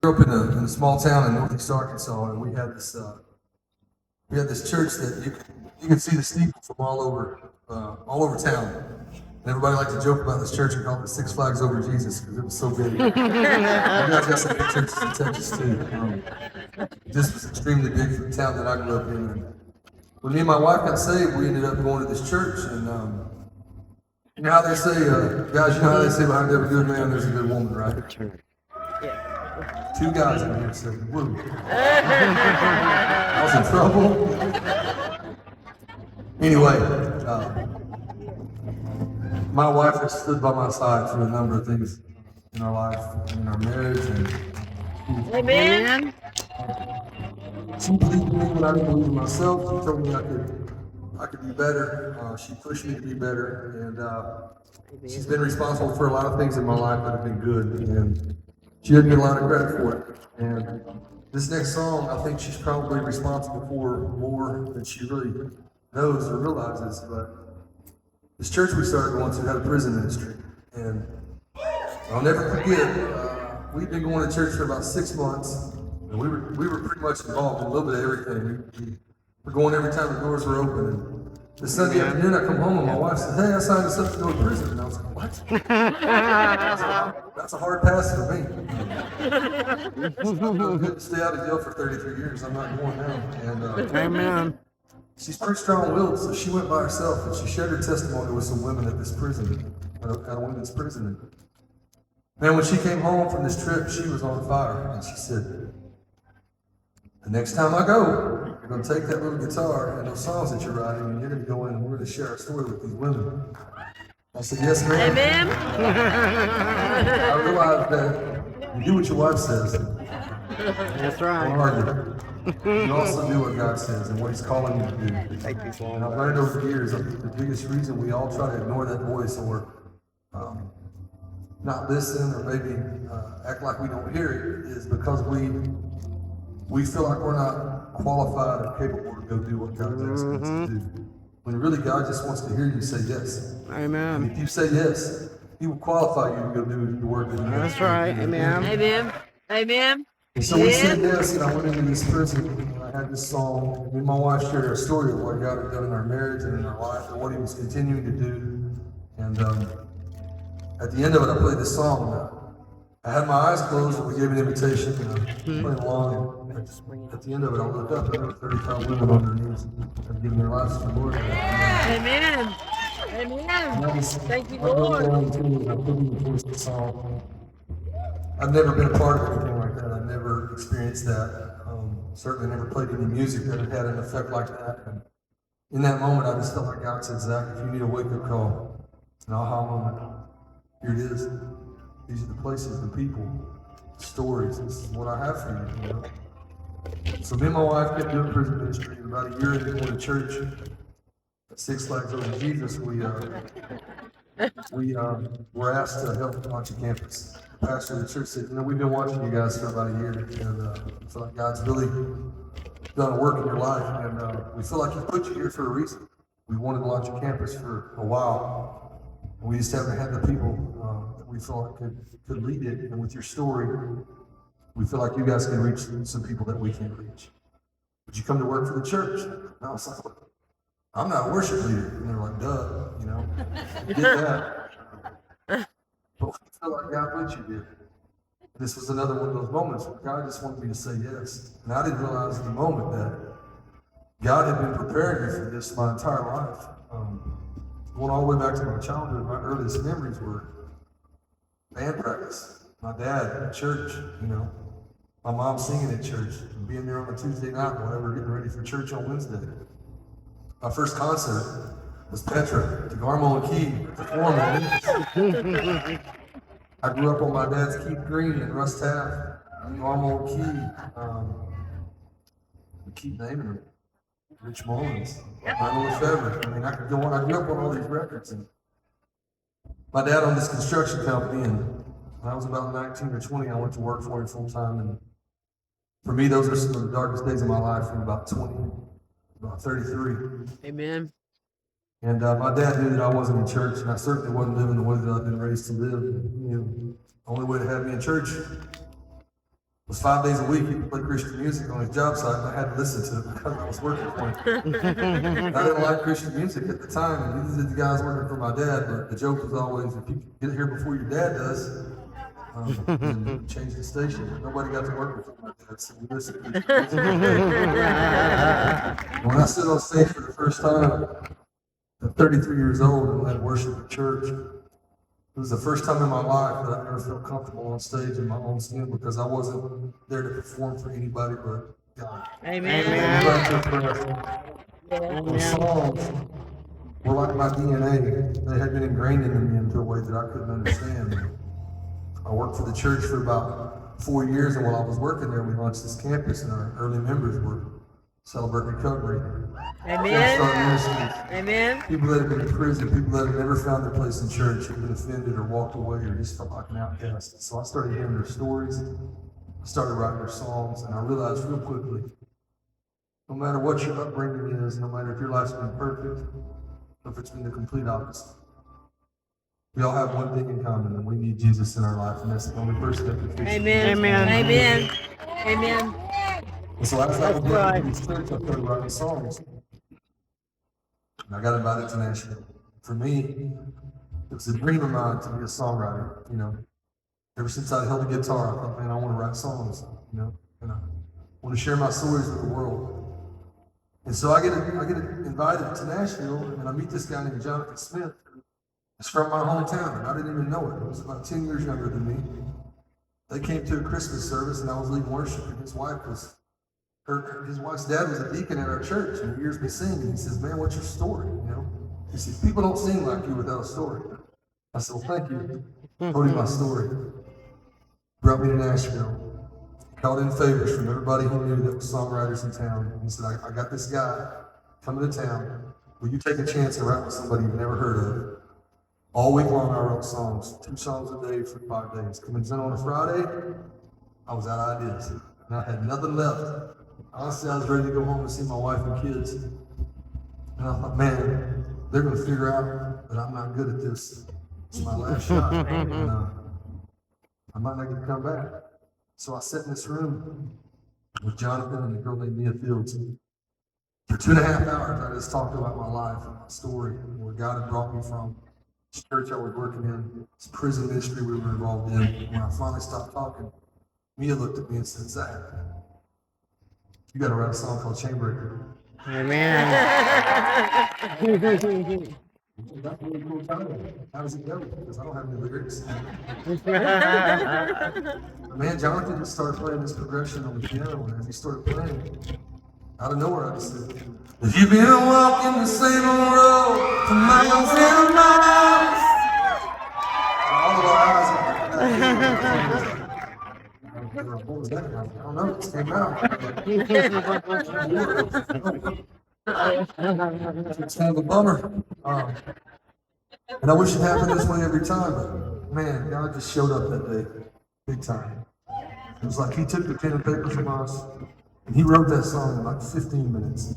Grew up in a small town in northeast Arkansas, and we had this church that you could see the steeple from all over town. And everybody liked to joke about this church and call it Six Flags Over Jesus because it was so big. You guys got some big churches in Texas too. This was extremely big for the town that I grew up in. And when me and my wife got saved, we ended up going to this church. And you know how they say, guys, you know how they say behind every good man there's a good woman, right? Two guys in here said, woo. I was in trouble. Anyway, my wife has stood by my side through a number of things in our life, in our marriage, and Amen. she believed in me when I didn't believe in myself. She told me I could be better. She pushed me to be better, and she's been responsible for a lot of things in my life that have been good, and she doesn't get a lot of credit for it. And this next song, I think she's probably responsible for more than she really knows or realizes. But this church we started going to had a prison ministry, and I'll never forget. We'd been going to church for about 6 months, and we were pretty much involved in a little bit of everything. We were going every time the doors were open. And this Sunday afternoon, I come home and my wife said, "Hey, I signed us up to go to prison." And I was like, "What?" That's a hard pass for me. It's good to stay out of jail for 33 years. I'm not going now. And Amen. she's pretty strong-willed, so she went by herself and she shared her testimony with some women at this prison, at a women's prison. Man, when she came home from this trip, she was on fire, and she said, "The next time I go, you're going to take that little guitar and those songs that you're writing, and you're going to go in and we're going to share our story with these women." I said, "Yes, ma'am." Amen. I realized that you do what your wife says. That's Don't right. argue. You also do what God says and what He's calling you to do. And I've learned over the years, I think the biggest reason we all try to ignore that voice or not listen or maybe act like we don't hear it is because we feel like we're not qualified or capable to go do what God's asking us to do. When really God just wants to hear you say yes. And Amen. if you say yes, He will qualify you to go do the work that He has. That's right. Amen. Amen. Amen. And so we said yes, and I went into this prison, and I had this song. Me and my wife shared our story of what God had done in our marriage and in our life, and what He was continuing to do. And at the end of it, I played this song. I had my eyes closed, and we gave an invitation, and I was playing along. And at the end of it, I looked up, and there were 35 women on their knees and giving their lives to the Lord. Amen. Amen. Thank you, Lord. I put in the voice of the song. I've never been a part of anything like that. I've never experienced that. Certainly never played any music that had an effect like that. And in that moment, I just felt like God said, "Zach, if you need a wake-up call, an aha moment, here it is. These are the places, the people, the stories. This is what I have for you." You know? So me and my wife kept doing prison ministry. About a year into going to church at Six Flags Over Jesus, we were asked to help launch a campus. The pastor of the church said, "We've been watching you guys for about a year, and I feel like God's really done a work in your life, and we feel like He put you here for a reason. We wanted to launch a campus for a while, and we just haven't had the people that we feel like could lead it. And with your story, we feel like you guys can reach some people that we can't reach. Would you come to work for the church?" And I was like, "I'm not a worship leader." And they were like, "Duh, get that." But we feel like God put you here. This was another one of those moments where God just wanted me to say yes. And I didn't realize in the moment that God had been preparing me for this my entire life. Going all the way back to my childhood, my earliest memories were band practice. My dad at church, my mom singing at church, and being there on a Tuesday night while they were getting ready for church on Wednesday. My first concert was Petra, DeGarmo and Key, performing. I grew up on my dad's Keith Green and Russ Taff, DeGarmo and Key. We keep naming them. Rich Mullins, Arnold Lefebvre. I could go on. I grew up on all these records. And my dad owned this construction company, and when I was about 19 or 20, I went to work for him full time. And for me, those are some of the darkest days of my life from about 20, about 33. Amen. And my dad knew that I wasn't in church, and I certainly wasn't living the way that I've been raised to live. The only way to have me in church was 5 days a week. He would play Christian music on his job site, and I had to listen to it because I was working for him. I didn't like Christian music at the time, and these are the guys working for my dad, but the joke was always, if you get here before your dad does, then change the station. Nobody got to work with my dad, so we listened to Christian music. When I stood on stage for the first time at 33 years old and led worship at church, it was the first time in my life that I ever felt comfortable on stage in my own skin because I wasn't there to perform for anybody but God. Amen. The songs were like my DNA. They had been ingrained into me into a way that I couldn't understand. I worked for the church for about 4 years, and while I was working there, we launched this campus, and our early members were Celebrate Recovery. Amen. Amen. People that have been in prison, people that have never found their place in church, who've been offended or walked away or just felt like an outcast. So I started hearing their stories, I started writing their songs, and I realized real quickly, no matter what your upbringing is, no matter if your life's been perfect, or if it's been the complete opposite, we all have one thing in common, and we need Jesus in our life, and that's the only person that can fix it. Amen. Amen. Amen. And so as I was working in this church, I started writing songs. And I got invited to Nashville. For me, it was a dream of mine to be a songwriter, you know. Ever since I held a guitar, I thought, man, I want to write songs, you know, and I want to share my stories with the world. And so I get invited to Nashville, and I meet this guy named Jonathan Smith. It's from my hometown, and I didn't even know it. He was about 10 years younger than me. They came to a Christmas service, and I was leading worship, and his wife's dad was a deacon at our church, and he hears me sing, and he says, man, what's your story, you know? He says, people don't sing like you without a story. I said, well, thank you. Told him my story. Brought me to Nashville. Called in favors from everybody he knew that was songwriters in town. And he said, I got this guy coming to town. Will you take a chance and write with somebody you've never heard of? All week long, I wrote songs, 2 songs a day for 5 days. Coming in on a Friday, I was out of ideas, and I had nothing left. Honestly, I was ready to go home and see my wife and kids. And I thought, man, they're going to figure out that I'm not good at this. It's my last shot. And, I might not get to come back. So I sat in this room with Jonathan and a girl named Mia Fields. For 2.5 hours, I just talked about my life and my story, and where God had brought me from. This church I was working in, this prison ministry we were involved in. When I finally stopped talking, Mia looked at me and said, Zach, you got to write a song called Chainbreaker. Amen. How does it go? Because I don't have any lyrics. Man, Jonathan just started playing this progression on the piano, and as he started playing, out of nowhere I just said, if you've been walking the same old road for miles and miles, all of our eyes what was that? I don't know, it came out. It's kind of a bummer. And I wish it happened this way every time, but man, God just showed up that day, big time. It was like he took the pen and paper from us, and he wrote that song in like 15 minutes.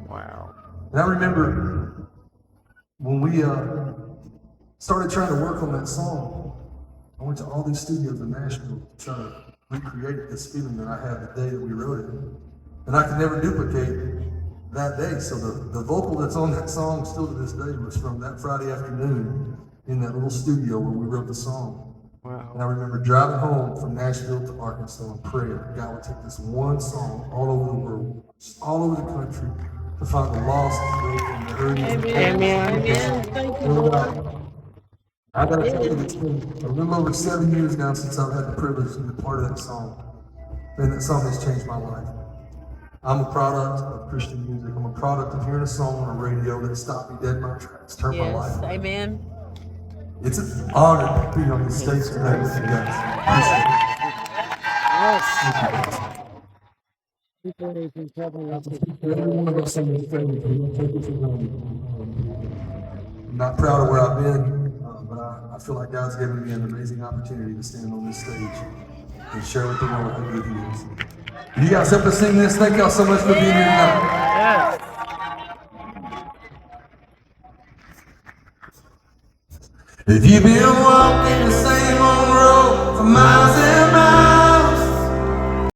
Wow. And I remember when we started trying to work on that song, I went to all these studios in Nashville to try to recreate this feeling that I had the day that we wrote it. And I could never duplicate that day. So the vocal that's on that song still to this day was from that Friday afternoon in that little studio where we wrote the song. Wow. And I remember driving home from Nashville to Arkansas and praying that God would take this one song all over the world, just all over the country, to find the lost, the broken, the hurting. Amen. Amen. Thank you, Lord. I gotta tell you, it's been a little over 7 years now since I've had the privilege to be part of that song. And that song has changed my life. I'm a product of Christian music. I'm a product of hearing a song on a radio that stopped me dead in my tracks, turned my life Yes. around. Amen. It's an honor to be on the stage today with you guys. Every one of us on this stage, we don't take it for granted. I'm not proud of where I've been, but I feel like God's given me an amazing opportunity to stand on this stage and share with the world how good He is. You guys help us sing this. Thank y'all so much for being here tonight. If you've been walking the same old road for miles and